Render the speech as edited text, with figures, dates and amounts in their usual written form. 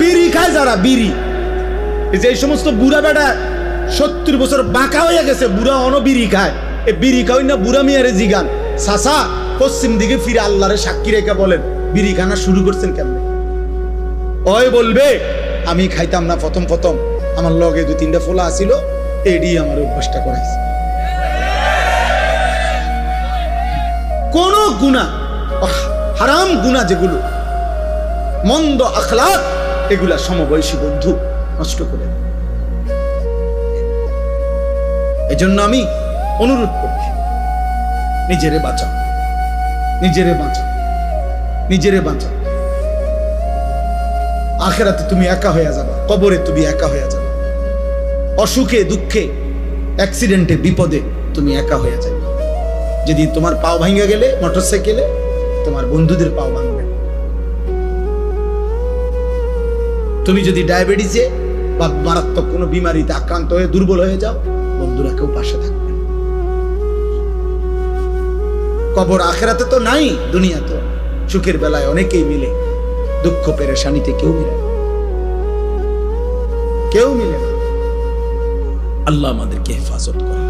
বিড়ি খায় যারা, বিড়ি, এই যে এই সমস্ত বুড়া বেটা 70 বছর বাঁকা হয়ে গেছে, বুড়া বিড়ি খায়, এই বিড়ি খাওয়াই না বুড়া মিয়ারে জিগান, চাচা পশ্চিম দিকে ফিরে আল্লাহরে সাক্ষী রেখে বলেন বিড়ি খানা শুরু করছেন কেমনে? ওই বলবে আমি খাইতাম না প্রথম প্রথম, আমার লগে 2-3টা ফোলা আসিল, এডি আমার অভ্যাসটা করাইছে। কোন গুনাহ, হারাম গুনাহ যেগুলো, মন্দ আখলাক, এগুলা সমবয়সী বন্ধু নষ্ট করে। এজন্য আমি অনুরোধ করছি, নিজেরে বাঁচাও, নিজেরে বাঁচাও, নিজেরে বাঁচাও। আখিরাতে তুমি একা হয়ে যাবে, কবরে তুমি একা হয়ে যাবে, অসুখে দুঃখে অ্যাক্সিডেন্টে বিপদে তুমি একা হয়ে যাবে। যেদিন তোমার পাও ভাঙা গেলে মোটরসাইকেলে, তোমার বন্ধুদের পাও ভাঙবে। তুমি যদি ডায়াবেটিসে বা মারাত্মক কোনো বিমারিতে আক্রান্ত হয়ে দুর্বল হয়ে যাও, বন্ধুরা কেউ পাশে থাকবে। কবর আখিরাতে তো নাই, দুনিয়া তো। সুখের বেলায় অনেকেই মিলে, দুঃখ পেরেশানিতে কেউ মিলে না, কেউ মিলে না। আল্লাহ আমাদেরকে হেফাজত করে।